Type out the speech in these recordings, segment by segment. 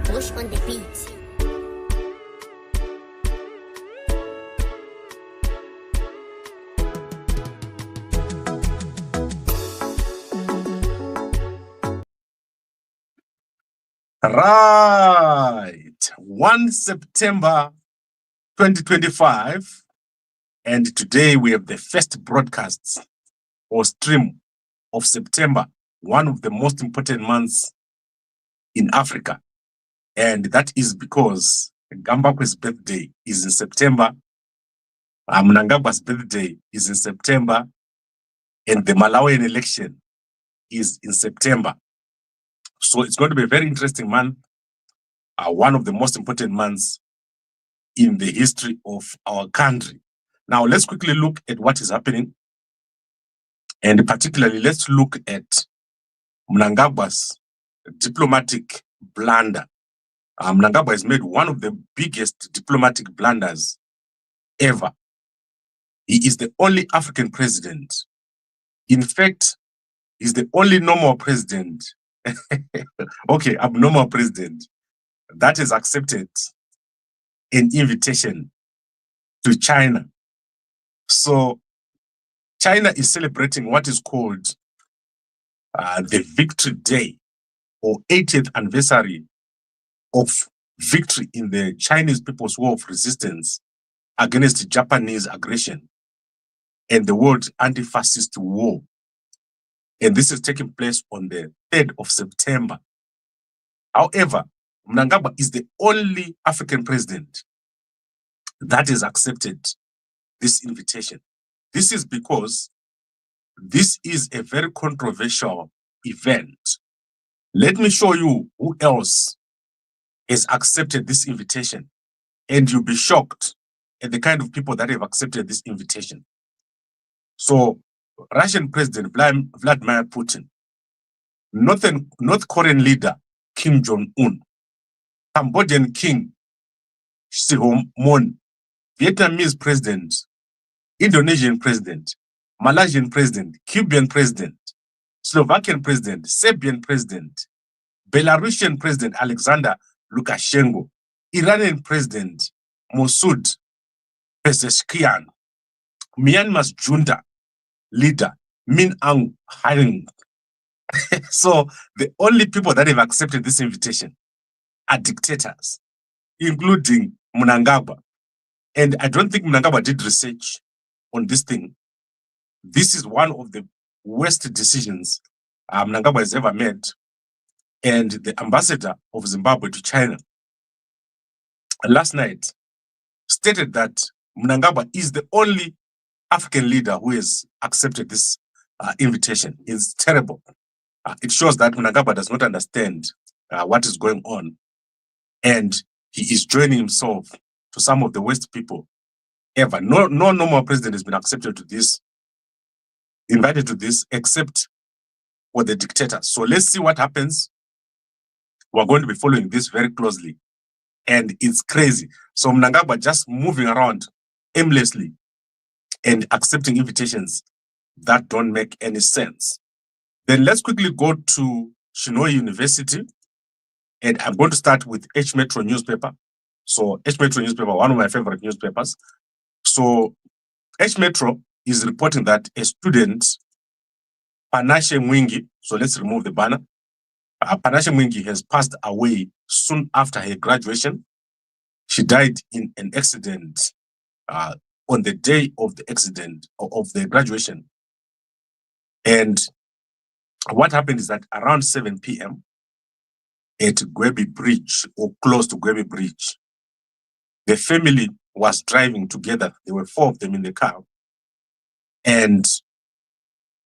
Push on the beat. Right. 1 September 2025. And today we have the first broadcast or stream of September, one of the most important months in Africa. And that is because Gambakwe's birthday is in September, Mnangagwa's birthday is in September, and the Malawian election is in September. So it's going to be a very interesting month, one of the most important months in the history of our country. Now, let's quickly look at what is happening. And particularly, let's look at Mnangagwa's diplomatic blunder. Mnangagwa has made one of the biggest diplomatic blunders ever. He is the only African president. In fact, he's the only normal president, abnormal president, that has accepted an invitation to China. So China is celebrating what is called the Victory Day, or 80th anniversary of victory in the Chinese People's War of Resistance against Japanese aggression and the World Anti-Fascist War. And this is taking place on the 3rd of September. However, Mnangagwa is the only African president that has accepted this invitation. This is because this is a very controversial event. Let me show you who else has accepted this invitation, and you'll be shocked at the kind of people that have accepted this invitation. So, Russian President Vladimir Putin, North Korean leader Kim Jong-un, Cambodian King Sihamoni, Vietnamese President, Indonesian President, Malaysian President, Cuban President, Slovakian President, Serbian President, Belarusian President Aleksandar Lukashenko, Iranian President Masoud, Pezeshkian, Myanmar's junta leader Min Aung Hlaing. So the only people that have accepted this invitation are dictators, including Mnangagwa. And I don't think Mnangagwa did research on this thing. This is one of the worst decisions Mnangagwa has ever made. And the ambassador of Zimbabwe to China last night stated that Mnangagwa is the only African leader who has accepted this invitation. It's terrible. It shows that Mnangagwa does not understand what is going on. And he is joining himself to some of the worst people ever. No normal president has been accepted to this, invited to this, except for the dictators. So let's see what happens. We're going to be following this very closely. And it's crazy. So Mnangagwa just moving around aimlessly and accepting invitations that don't make any sense. Then let's quickly go to Chinhoyi University. And I'm going to start with H Metro newspaper. So H Metro newspaper, one of my favorite newspapers. So H Metro is reporting that a student, Panashe Mwingi, so let's remove the banner. Panashe Mwingi has passed away soon after her graduation. She died in an accident on the day of the accident, of the graduation. And what happened is that around 7 p.m. at Gwebi Bridge, or close to Gwebi Bridge, the family was driving together. There were 4 of them in the car. And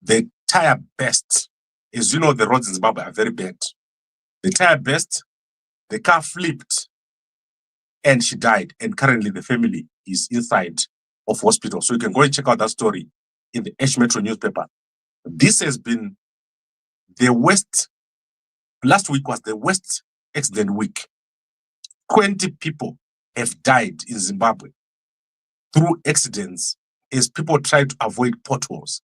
the tire burst. As you know, the roads in Zimbabwe are very bad. The tire burst, the car flipped, and she died. And currently the family is inside of hospital. So you can go and check out that story in the H Metro newspaper. This has been the worst. Last week was the worst accident week. 20 people have died in Zimbabwe through accidents as people try to avoid potholes.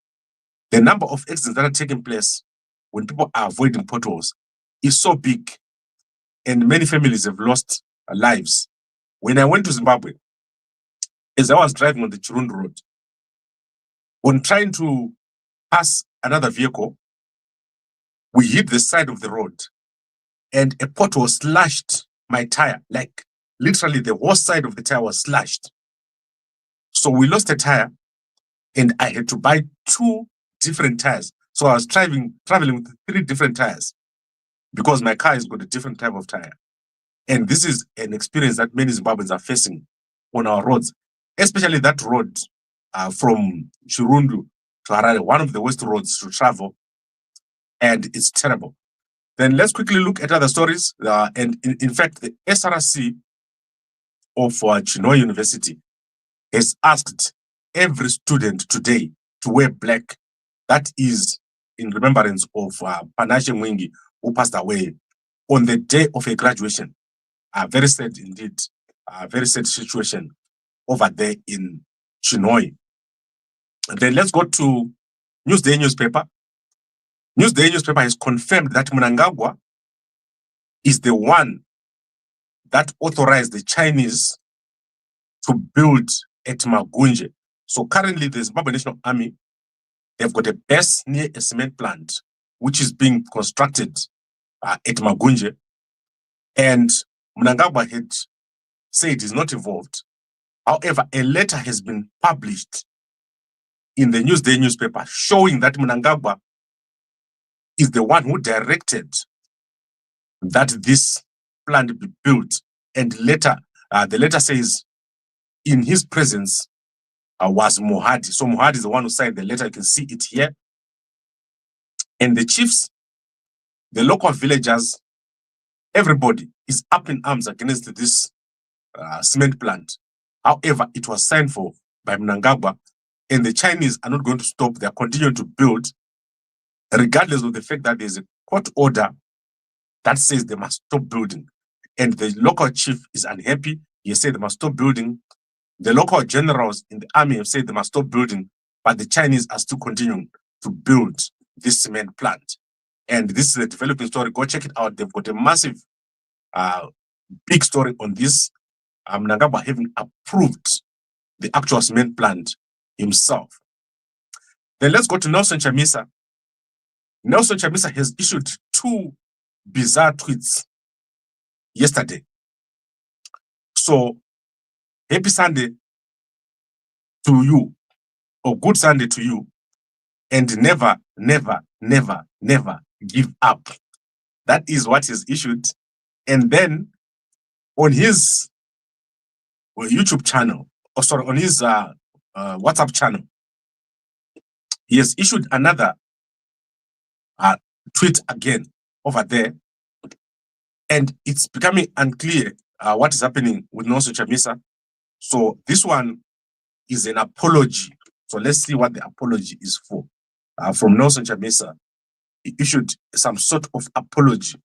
The number of accidents that are taking place when people are avoiding potholes is so big and many families have lost lives. When I went to Zimbabwe, as I was driving on the Chirundu Road, when trying to pass another vehicle, we hit the side of the road and a pothole slashed my tire, like literally the whole side of the tire was slashed. So we lost a tire and I had to buy 2 different tires. So I was traveling with 3 different tires because my car has got a different type of tire. And this is an experience that many Zimbabweans are facing on our roads, especially that road from Chirundu to Harare, one of the worst roads to travel, and it's terrible. Then let's quickly look at other stories. And in fact, the SRC of Chinhoyi University has asked every student today to wear black. That is in remembrance of Panashe Mwingi, who passed away on the day of a graduation. Very sad indeed. Very sad situation over there in Chinhoyi. And then let's go to Newsday newspaper. Newsday newspaper has confirmed that Mnangagwa is the one that authorized the Chinese to build at Magunje. So currently the Zimbabwe National Army, they've got a base near a cement plant, which is being constructed at Magunje. And Mnangagwa had said he's not involved. However, a letter has been published in the Newsday newspaper showing that Mnangagwa is the one who directed that this plant be built. And later, the letter says, in his presence was Mohadi. So Mohadi is the one who signed the letter. You can see it here. And the chiefs, the local villagers, everybody is up in arms against this cement plant. However, it was signed for by Mnangagwa, and the Chinese are not going to stop. They are continuing to build, regardless of the fact that there's a court order that says they must stop building. And the local chief is unhappy. He said they must stop building. The local generals in the army have said they must stop building, but the Chinese are still continuing to build this cement plant. And this is a developing story. Go check it out. They've got a massive, big story on this. Mnangagwa having approved the actual cement plant himself. Then let's go to Nelson Chamisa. Nelson Chamisa has issued 2 bizarre tweets yesterday. So, happy Sunday to you, or good Sunday to you, and never, never, never, never give up. That is what is issued. And then on his YouTube channel, or sorry, on his WhatsApp channel, he has issued another tweet again over there. And it's becoming unclear what is happening with Nelson Chamisa. So this one is an apology. So let's see what the apology is for. From Nelson Chamisa, he issued some sort of apology.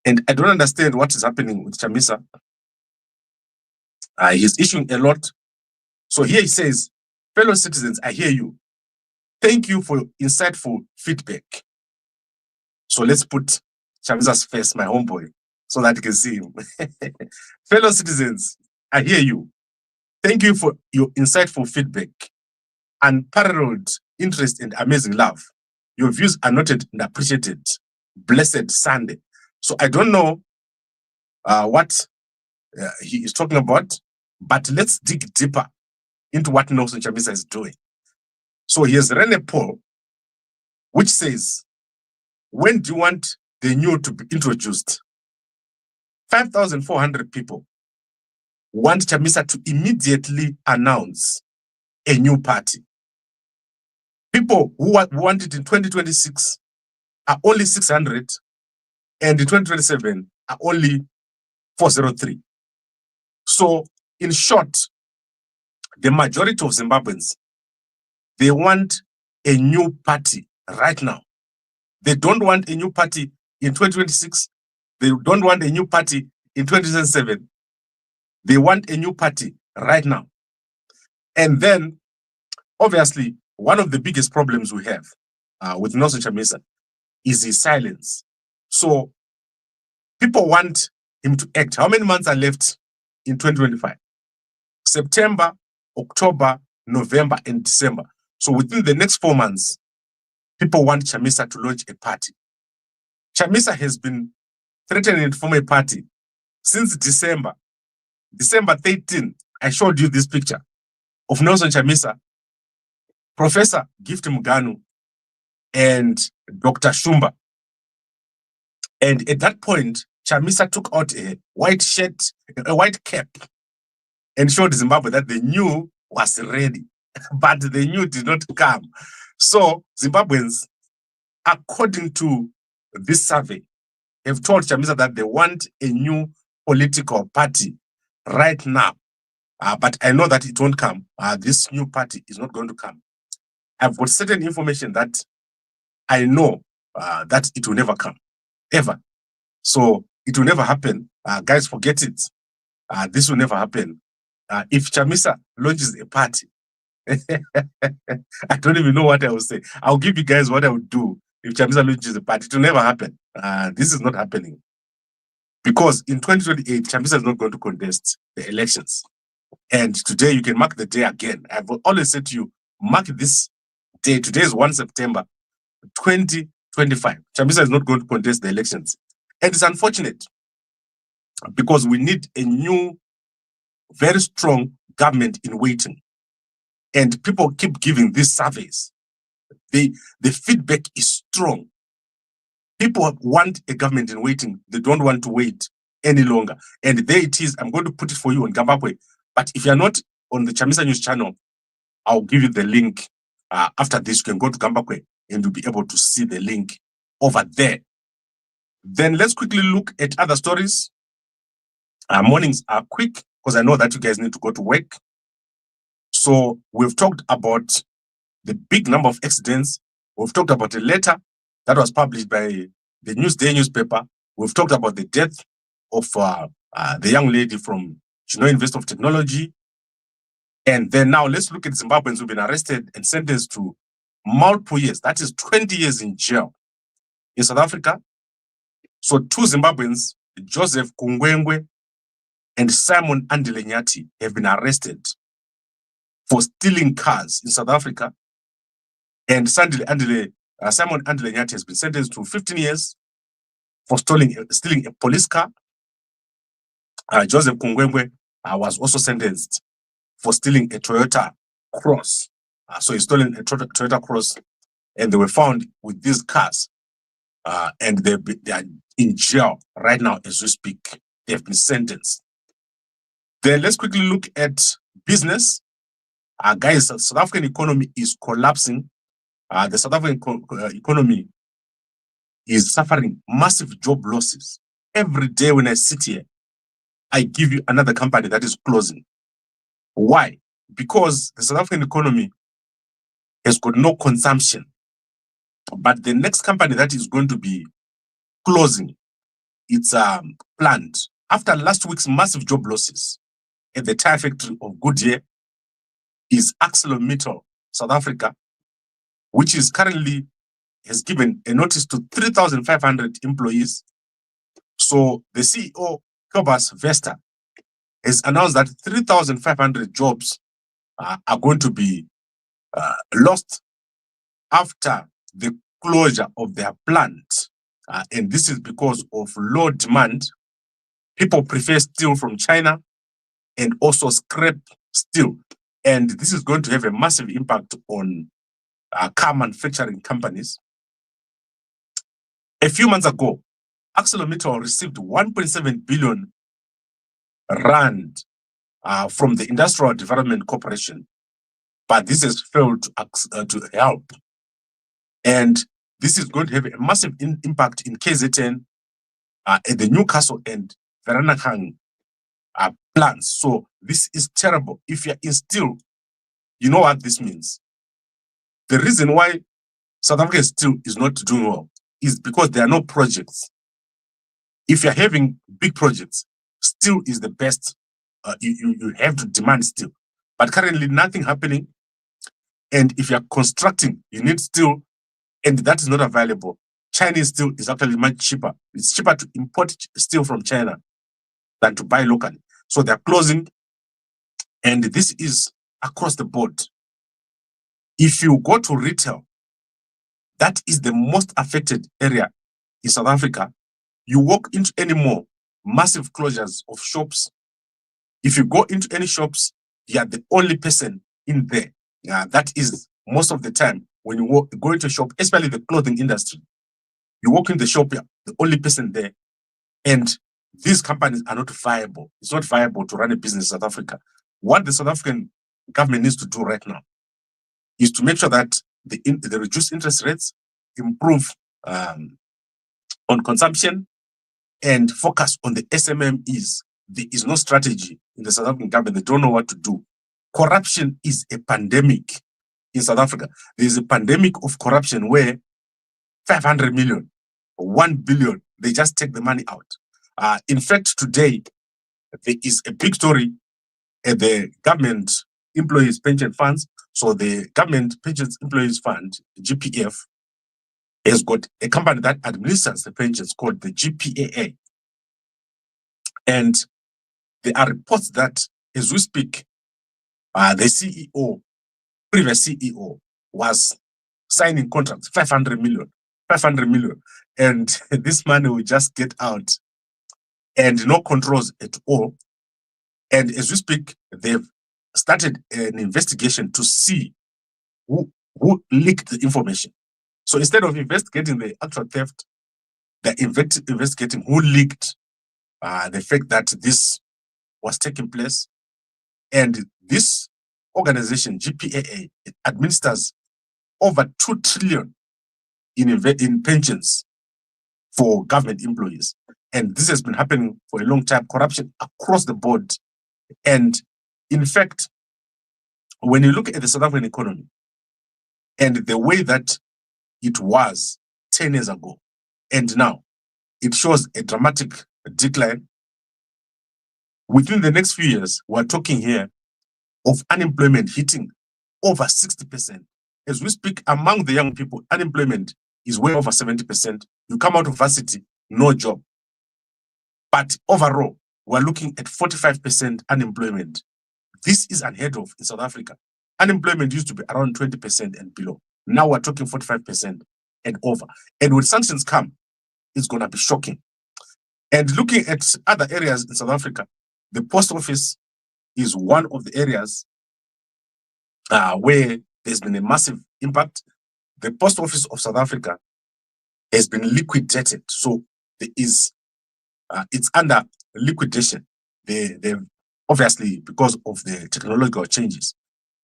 And I don't understand what is happening with Chamisa. He's issuing a lot. So here he says, fellow citizens, I hear you. Thank you for insightful feedback. So let's put Chamisa's face, my homeboy, so that you can see him. Fellow citizens, I hear you. Thank you for your insightful feedback, unparalleled interest and amazing love. Your views are noted and appreciated. Blessed Sunday. So I don't know what he is talking about, but let's dig deeper into what Nelson Chamisa is doing. So he has ran a poll which says, when do you want the new to be introduced? 5,400 people want Chamisa to immediately announce a new party. People who want it in 2026 are only 600, and in 2027 are only 403. So, in short, the majority of Zimbabweans, they want a new party right now. They don't want a new party in 2026. They don't want a new party in 2027. They want a new party right now. And then, obviously, one of the biggest problems we have with Nelson Chamisa is his silence. So people want him to act. How many months are left in 2025? September, October, November, and December. So within the next 4 months, people want Chamisa to launch a party. Chamisa has been threatening to form a party since December 13. I showed you this picture of Nelson Chamisa, Professor Gift Muganu, and Dr. Shumba. And at that point, Chamisa took out a white shirt, a white cap, and showed Zimbabwe that the new was ready, but the new did not come. So Zimbabweans, according to this survey, have told Chamisa that they want a new political party right now. But I know that it won't come. This new party is not going to come. I've got certain information that I know that it will never come, ever. So it will never happen. Guys, forget it. This will never happen. If Chamisa launches a party, I don't even know what I will say. I'll give you guys what I would do if Chamisa launches a party. It will never happen. This is not happening. Because in 2028, Chamisa is not going to contest the elections. And today you can mark the day again. I've always said to you, mark this day. Today is 1 September 2025. Chamisa is not going to contest the elections. And it's unfortunate because we need a new, very strong government in waiting. And people keep giving these surveys. The feedback is strong. People want a government in waiting. They don't want to wait any longer. And there it is. I'm going to put it for you on Gambakwe. But if you're not on the Chamisa News channel, I'll give you the link. After this, you can go to Gambakwe and you'll be able to see the link over there. Then let's quickly look at other stories. Mornings are quick because I know that you guys need to go to work. So we've talked about the big number of accidents. We've talked about a letter that was published by the Newsday newspaper. We've talked about the death of the young lady from Chinhoyi University of Technology. And then now let's look at Zimbabweans who've been arrested and sentenced to multiple years. That is 20 years in jail in South Africa. So 2 Zimbabweans, Joseph Kungwengwe and Simon Andile Nyati, have been arrested for stealing cars in South Africa. And Simon Andile Nyati has been sentenced to 15 years for stealing a police car. Joseph Kungwengwe was also sentenced for stealing a Toyota Cross. So he stolen a Toyota Cross, and they were found with these cars. And they are in jail right now as we speak. They have been sentenced. Then let's quickly look at business. Guys, the South African economy is collapsing. The South African economy is suffering massive job losses. Every day when I sit here, I give you another company that is closing. Why? Because the South African economy has got no consumption. But the next company that is going to be closing, it's planned. After last week's massive job losses at the tire factory of Goodyear, is ArcelorMittal South Africa, which is currently has given a notice to 3,500 employees. So the CEO, Cobus Vesta, has announced that 3,500 jobs are going to be lost after the closure of their plant. And this is because of low demand. People prefer steel from China and also scrap steel. And this is going to have a massive impact on car manufacturing companies. A few months ago, ArcelorMittal received 1.7 billion rand from the Industrial Development Corporation, but this has failed to help. And this is going to have a massive impact in KZN, at the Newcastle and Vereeniging plants. So this is terrible. If you're in steel, you know what this means. The reason why South African steel is not doing well is because there are no projects. If you're having big projects, steel is the best. You have to demand steel. But currently nothing happening. And if you're constructing, you need steel, and that is not available. Chinese steel is actually much cheaper. It's cheaper to import steel from China than to buy locally. So they're closing, and this is across the board. If you go to retail, that is the most affected area in South Africa. You walk into any mall, massive closures of shops. If you go into any shops, you are the only person in there. That is most of the time when you go into a shop, especially the clothing industry. You walk in the shop, you're the only person there. And these companies are not viable. It's not viable to run a business in South Africa. What the South African government needs to do right now is to make sure that they reduce interest rates, improve on consumption, and focus on the SMMEs. There is no strategy in the South African government. They don't know what to do. Corruption is a pandemic in South Africa. There is a pandemic of corruption where 500 million, 1 billion, they just take the money out. In fact, today, there is a big story at the government employees pension funds. So the government pensions employees fund, GPF, has got a company that administers the pensions called the GPAA. And there are reports that as we speak, the CEO, previous CEO, was signing contracts, 500 million. And this money will just get out and no controls at all. And as we speak, they've started an investigation to see who leaked the information. So instead of investigating the actual theft, they're investigating who leaked the fact that this was taking place. And this organization, GPAA, it administers over 2 trillion in pensions for government employees. And this has been happening for a long time, corruption across the board. And in fact, when you look at the South African economy and the way that it was 10 years ago, and now it shows a dramatic decline. Within the next few years, we're talking here of unemployment hitting over 60%. As we speak, among the young people, unemployment is way over 70%. You come out of varsity, no job. But overall, we're looking at 45% unemployment. This is unheard of in South Africa. Unemployment used to be around 20% and below. Now we're talking 45% and over. And when sanctions come, it's going to be shocking. And looking at other areas in South Africa, the post office is one of the areas where there's been a massive impact. The post office of South Africa has been liquidated. So there is, it's under liquidation. They obviously, because of the technological changes.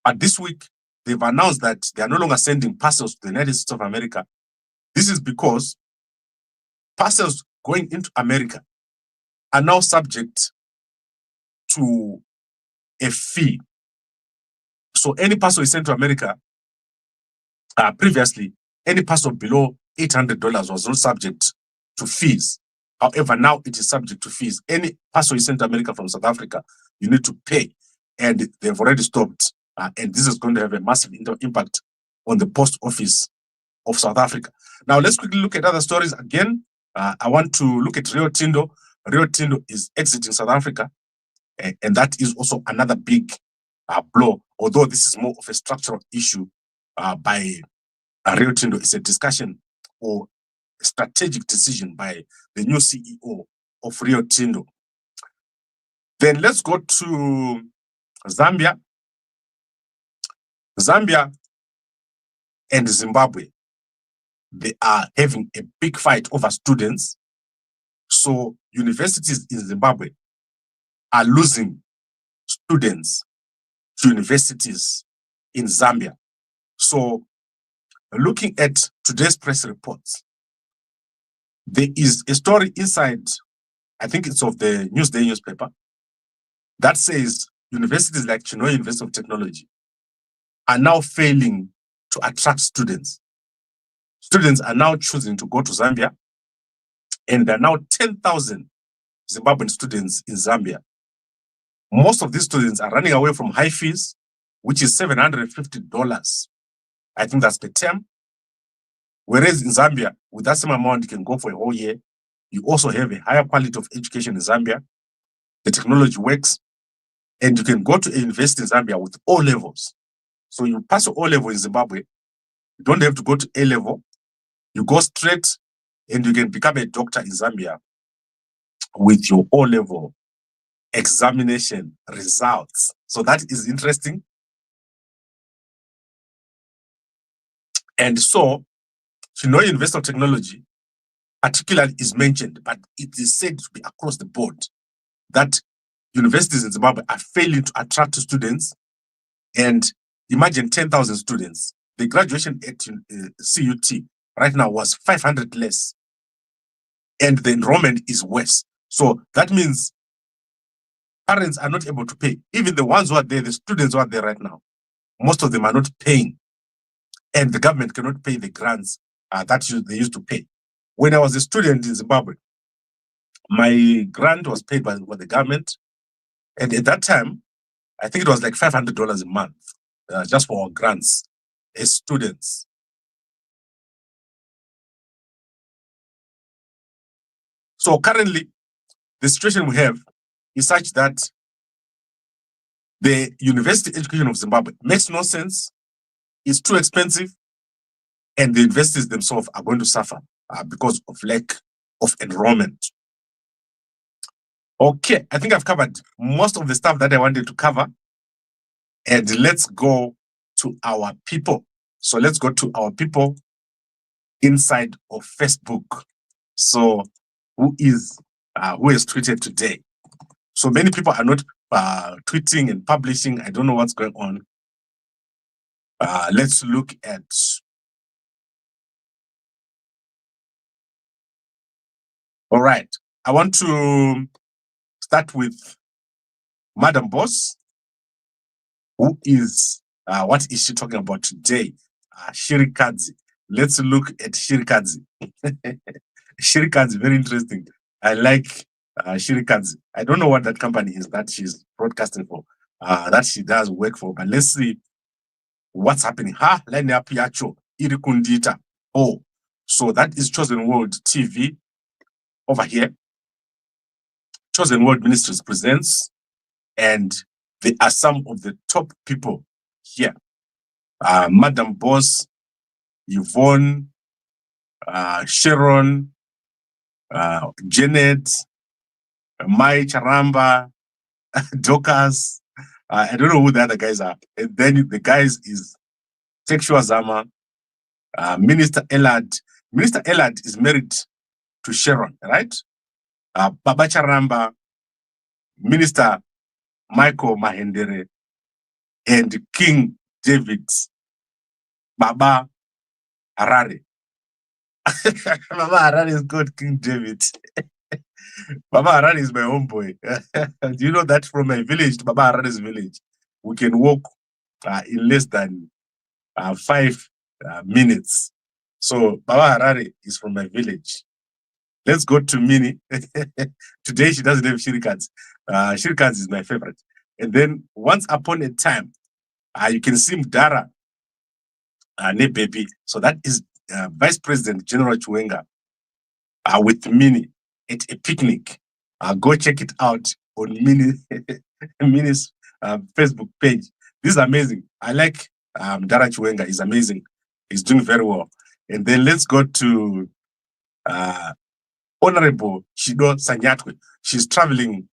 But this week, they've announced that they are no longer sending parcels to the United States of America. This is because parcels going into America are now subject to a fee. So any parcel is sent to America, previously, any parcel below $800 was not subject to fees. However, now it is subject to fees. Any parcel is sent to America from South Africa, you need to pay. And they've already stopped. And this is going to have a massive impact on the post office of South Africa. Now, let's quickly look at other stories again. I want to look at Rio Tinto. Rio Tinto is exiting South Africa. And that is also another big blow, although this is more of a structural issue by Rio Tinto. It's a discussion or a strategic decision by the new CEO of Rio Tinto. Then let's go to Zambia. Zambia and Zimbabwe, they are having a big fight over students. So universities in Zimbabwe are losing students to universities in Zambia. So looking at today's press reports, there is a story inside, I think it's of the Newsday newspaper, that says universities like Chinhoyi University of Technology are now failing to attract students. Students are now choosing to go to Zambia, and there are now 10,000 Zimbabwean students in Zambia. Most of these students are running away from high fees, which is $750. I think that's per term, Whereas in Zambia, with that same amount, you can go for a whole year. You also have a higher quality of education in Zambia. The technology works, and you can go to a university in Zambia with O levels. So you pass your O level in Zimbabwe, you don't have to go to A level. You go straight, and you can become a doctor in Zambia with your O level examination results. So that is interesting. And so, Chinhoyi University of Technology particularly is mentioned, but it is said to be across the board that universities in Zimbabwe are failing to attract students. And imagine 10,000 students. The graduation at CUT right now was 500 less. And the enrollment is worse. So that means parents are not able to pay. Even the ones who are there, the students who are there right now, most of them are not paying. And the government cannot pay the grants that they used to pay. When I was a student in Zimbabwe, my grant was paid by the government. And at that time, I think it was like $500 a month just for our grants as students. So currently, the situation we have is such that the university education of Zimbabwe makes no sense, it's too expensive, and the universities themselves are going to suffer because of lack of enrollment. Okay, I think I've covered most of the stuff that I wanted to cover. And let's go to our people. So let's go to our people inside of Facebook. So who is tweeted today? So many people are not tweeting and publishing. I don't know what's going on. Let's look at all right. I want to start with Madam Boss. Who is, what is she talking about today? Shirikadzi. Let's look at Shirikadzi. Shirikadzi, very interesting. I like Shirikadzi. I don't know what that company is that she's broadcasting for, that she does work for, but let's see what's happening. Ha, line up yacho, irikundita. Oh, so that is Chosen World TV over here. Chosen World Ministries presents, and they are some of the top people here. Madam Boss, Yvonne, Sharon, Janet, Mai Charamba, Dokas. I don't know who the other guys are. And then the guys is Sexual Zama, Minister Elad. Minister Elad is married to Sharon, right? Baba Charamba, Minister Michael Mahendere, and King David, Baba Harare. Baba Harare is called King David. Baba Harare is my homeboy. Do you know that from my village to Baba Harare's village, we can walk in less than 5 minutes. So Baba Harare is from my village. Let's go to Mini. Today she doesn't have Shirikadzi. Shirikadzi is my favorite. And then once upon a time, you can see Mdara ne baby. So that is Vice President General Chiwenga with Mini at a picnic. Go check it out on Mini's Facebook page. This is amazing. I like Mdara Chiwenga. He's amazing. He's doing very well. And then let's go to Honorable Shido Sanyatwe. She's traveling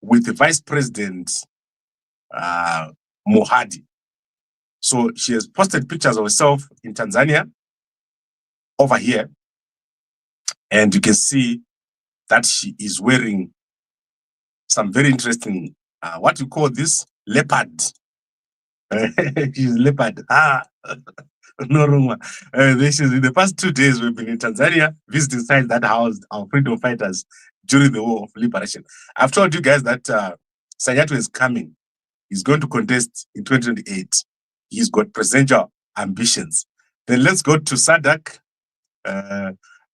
with the Vice President Mohadi. So she has posted pictures of herself in Tanzania over here. And you can see that she is wearing some very interesting, what you call this? Leopard. She's leopard. No rumor. This is in the past 2 days, we've been in Tanzania visiting sites that housed our freedom fighters during the War of Liberation. I've told you guys that Sanyatwe is coming. He's going to contest in 2028. He's got presidential ambitions. Then let's go to Sadak.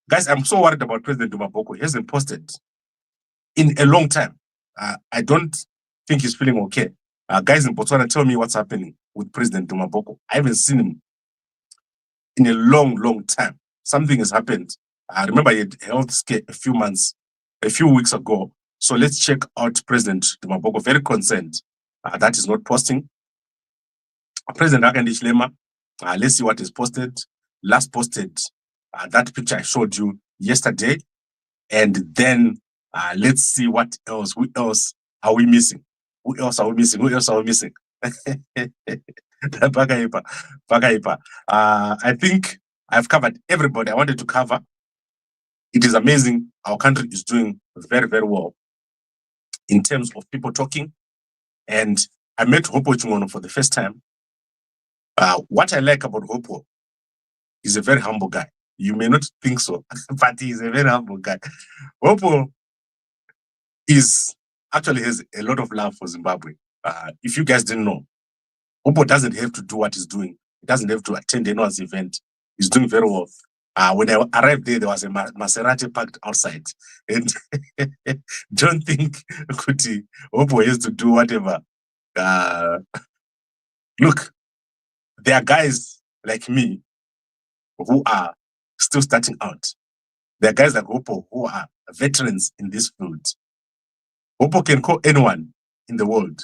Guys, I'm so worried about President Duma Boko. He hasn't posted in a long time. I don't think he's feeling okay. Guys in Botswana, tell me what's happening with President Duma Boko. I haven't seen him in a long, long time. Something has happened. I remember he had health scare a few weeks ago. So let's check out President Dimaboko, very concerned that is not posting. President Hakainde Hichilema, let's see what is posted. Last posted that picture I showed you yesterday. And then let's see what else. Who else are we missing? Who else are we missing? Who else are we missing? Bagaipa. I think I've covered everybody I wanted to cover. It is amazing. Our country is doing very, very well in terms of people talking. And I met Hopo Chungono for the first time. What I like about Hopo is a very humble guy. You may not think so, but he is a very humble guy. Hopo actually has a lot of love for Zimbabwe. If you guys didn't know, Hopo doesn't have to do what he's doing. He doesn't have to attend anyone's event. He's doing very well. When I arrived there was a Maserati parked outside. And don't think Kuti Hopo has to do whatever. Look, there are guys like me who are still starting out. There are guys like Hopo who are veterans in this field. Hopo can call anyone in the world,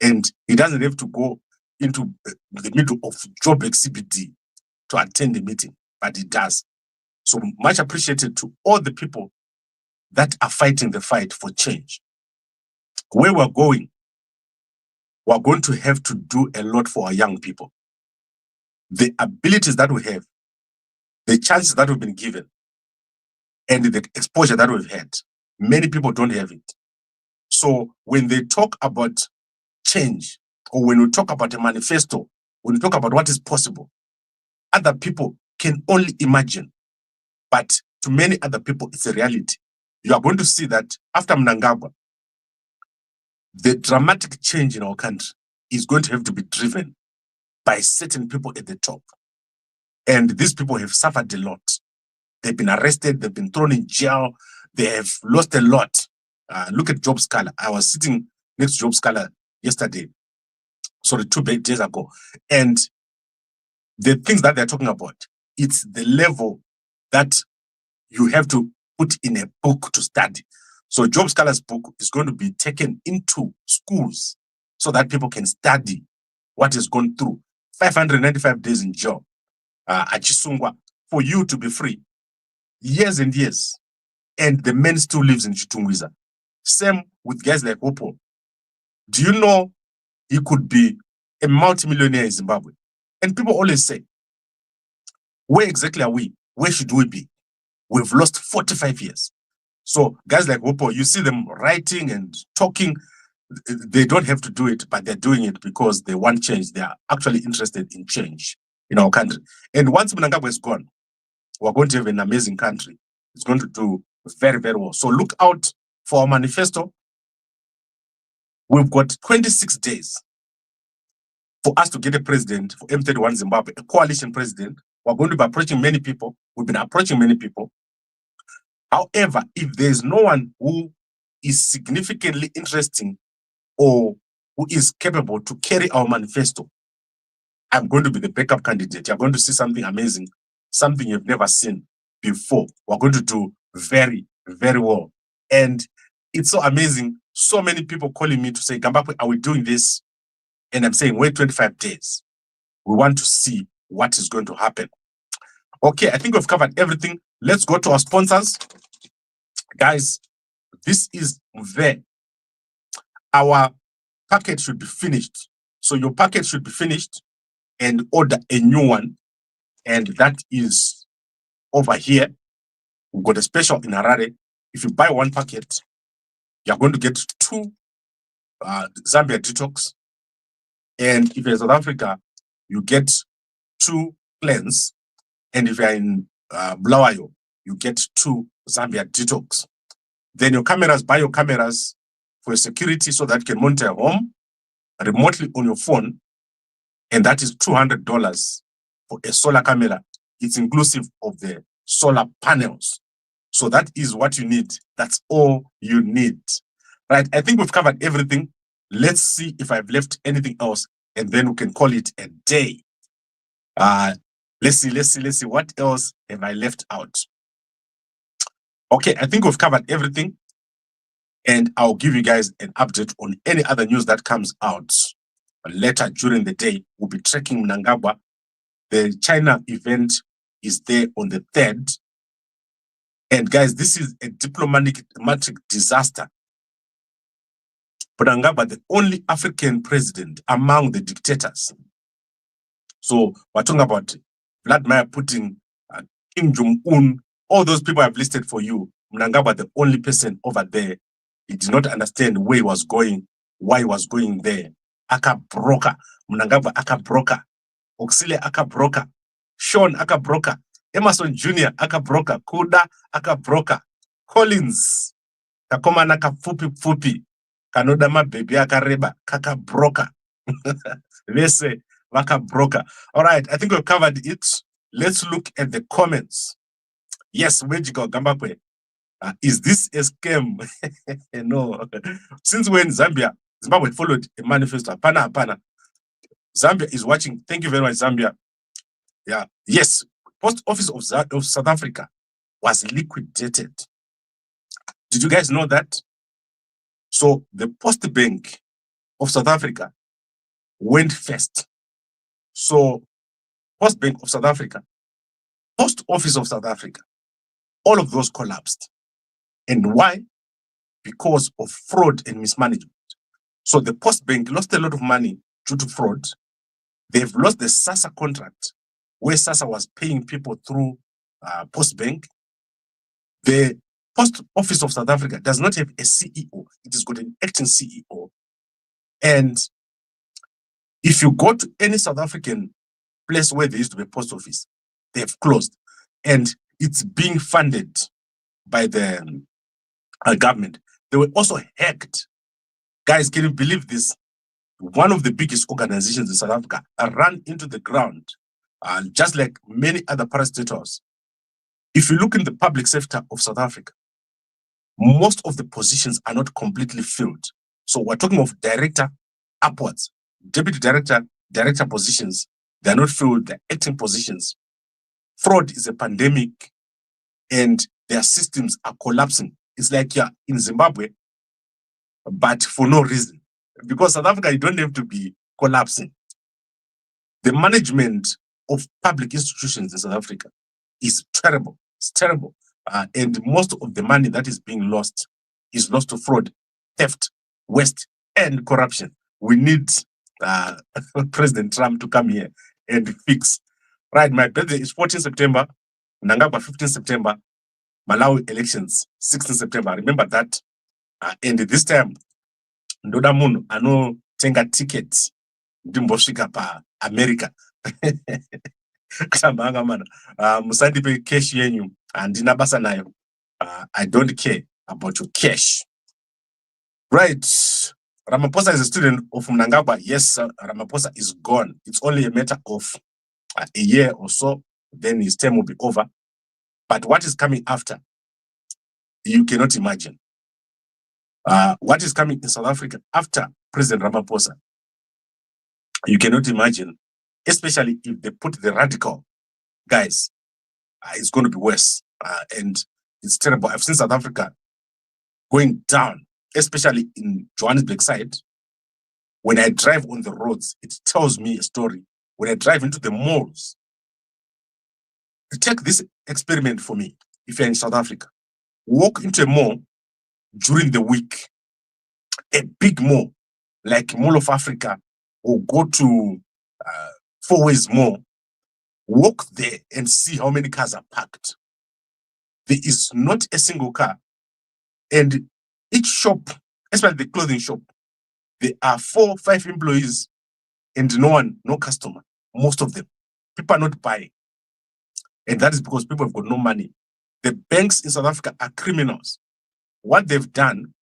and he doesn't have to go into the middle of job CBD to attend the meeting, but he does. So much appreciated to all the people that are fighting the fight for change. Where we're going to have to do a lot for our young people. The abilities that we have, the chances that we've been given, and the exposure that we've had, many people don't have it. So when they talk about change, or when we talk about a manifesto, when we talk about what is possible, other people can only imagine. But to many other people, it's a reality. You are going to see that after Mnangagwa, the dramatic change in our country is going to have to be driven by certain people at the top. And these people have suffered a lot. They've been arrested, they've been thrown in jail, they have lost a lot. Look at Job Scholar. I was sitting next to Job Scholar yesterday, 2 days ago. And the things that they're talking about, it's the level that you have to put in a book to study. So Job Scholar's book is going to be taken into schools so that people can study what is going through. 595 days in jail, Achisungwa, for you to be free. Years and years. And the man still lives in Chitungwiza. Same with guys like Hopo. Do you know he could be a multimillionaire in Zimbabwe? And people always say, where exactly are we? Where should we be? We've lost 45 years. So guys like Hopo, you see them writing and talking. They don't have to do it, but they're doing it because they want change. They are actually interested in change in our country. And once Mnangagwa is gone, we're going to have an amazing country. It's going to do very, very well. So look out for our manifesto. We've got 26 days for us to get a president for M31 Zimbabwe, a coalition president. We're going to be approaching many people. We've been approaching many people. However, if there's no one who is significantly interesting or who is capable to carry our manifesto, I'm going to be the backup candidate. You're going to see something amazing, something you've never seen before. We're going to do very, very well. And it's so amazing. So many people calling me to say, Gambakwe, are we doing this? And I'm saying, wait 25 days. We want to see what is going to happen. Okay, I think we've covered everything. Let's go to our sponsors. Guys, this is there. Our packet should be finished. So your packet should be finished and order a new one. And that is over here. We've got a special in Harare. If you buy one packet, you're going to get 2 Zambia Detox. And if you're in South Africa, you get 2 cleanse. And if you're in Bulawayo, you get 2 Zambia Detox. Then your cameras, buy your cameras for security so that you can monitor your home remotely on your phone. And that is $200 for a solar camera. It's inclusive of the solar panels. So that is what you need. That's all you need. Right, I think we've covered everything. Let's see if I've left anything else, and then we can call it a day. Let's see. What else have I left out? Okay, I think we've covered everything. And I'll give you guys an update on any other news that comes out later during the day. We'll be tracking Mnangagwa. The China event is there on the 3rd. And guys, this is a diplomatic disaster. Mnangagwa, the only African president among the dictators. So we're talking about Vladimir Putin, Kim Jong-un, all those people I've listed for you. Mnangagwa, the only person over there. He did not understand where he was going, why he was going there. Aka broker, Mnangagwa aka broker, Oxile aka broker, Sean aka broker, Emerson Jr. aka broker, Kuda aka broker, Collins, Kakoma naka fupi, Kanodama baby aka reba, kaka broker. Let's say waka broker. All right, I think we've covered it. Let's look at the comments. Yes, Wejiko Gambakwe. Is this a scam? No. Since when Zimbabwe followed a manifesto, Apana. Zambia is watching. Thank you very much, Zambia. Yeah. Yes. Post office of South Africa was liquidated. Did you guys know that? So the Post Bank of South Africa went first. So Post Bank of South Africa, Post Office of South Africa, all of those collapsed. And why? Because of fraud and mismanagement. So the Post Bank lost a lot of money due to fraud. They've lost the SASA contract, where SASA was paying people through Post Bank. The Post Office of South Africa does not have a CEO. It has got an acting CEO. And if you go to any South African place where there used to be a post office, they've closed. And it's being funded by the government. They were also hacked. Guys, can you believe this? One of the biggest organizations in South Africa ran into the ground, just like many other parastatals. If you look in the public sector of South Africa, most of the positions are not completely filled. So we're talking of director upwards, deputy director, director positions. They're not filled, they're acting positions. Fraud is a pandemic and their systems are collapsing. It's like you're in Zimbabwe, but for no reason. Because South Africa, you don't have to be collapsing. The management of public institutions in South Africa is terrible. It's terrible. And most of the money that is being lost is lost to fraud, theft, waste, and corruption. We need President Trump to come here and fix. Right, my birthday is 14 September, Mnangagwa 15 September, Malawi elections 16 September. Remember that. And this time, Norodom ano tenga tickets ndimbosvika pa America. Kusambanga mana. Musandipe cash yenyu andina basa nayo. I don't care about your cash. Right. Ramaphosa is a student of Mnangagwa. Yes, Ramaphosa is gone. It's only a matter of a year or so, then his term will be over. But what is coming after, you cannot imagine. What is coming in South Africa after President Ramaphosa, you cannot imagine, especially if they put the radical guys. It's going to be worse. And it's terrible. I've seen South Africa going down, especially in Johannesburg side. When I drive on the roads, it tells me a story. When I drive into the malls, take this experiment for me. If you're in South Africa, walk into a mall during the week, a big mall like Mall of Africa, or go to Four Ways Mall, walk there and see how many cars are parked. There is not a single car. And each shop, especially the clothing shop, there are 4 or 5 employees and no customer. Most of them. People are not buying. And that is because people have got no money. The banks in South Africa are criminals. What they've done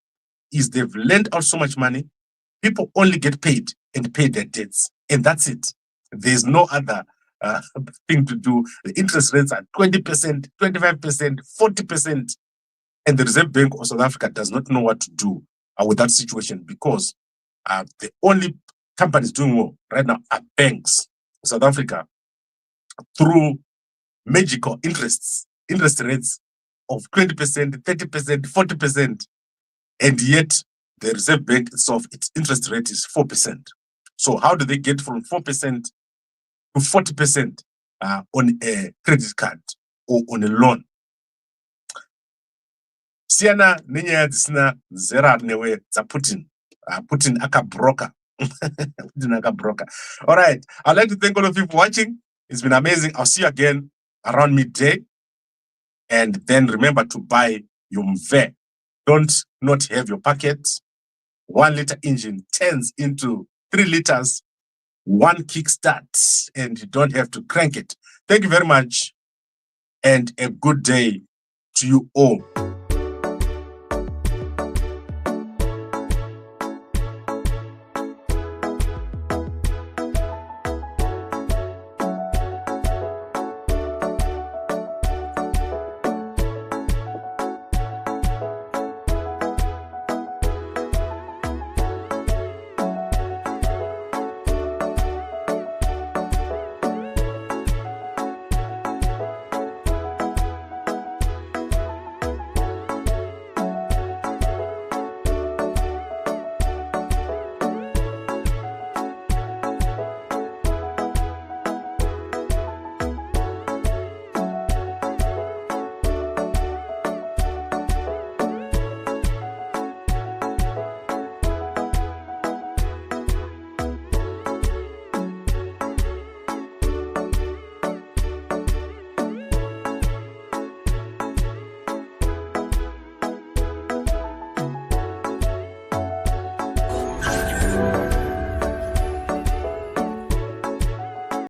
is they've lent out so much money, people only get paid and pay their debts. And that's it. There's no other thing to do. The interest rates are 20%, 25%, 40%. And the Reserve Bank of South Africa does not know what to do with that situation, because the only companies doing well right now are banks in South Africa. through magical interest rates of 20%, 30%, 40%, and yet the Reserve Bank itself, its interest rate is 4%. So how do they get from 4% to 40% on a credit card or on a loan? Siana ninya disina zera newe za Putin. Putin aka broker. Putin aka broker. All right. I'd like to thank all of you for watching. It's been amazing. I'll see you again around midday. And then remember to buy your mve. Don't not have your packet. 1 liter engine turns into 3 liters, 1 kickstart, and you don't have to crank it. Thank you very much, and a good day to you all.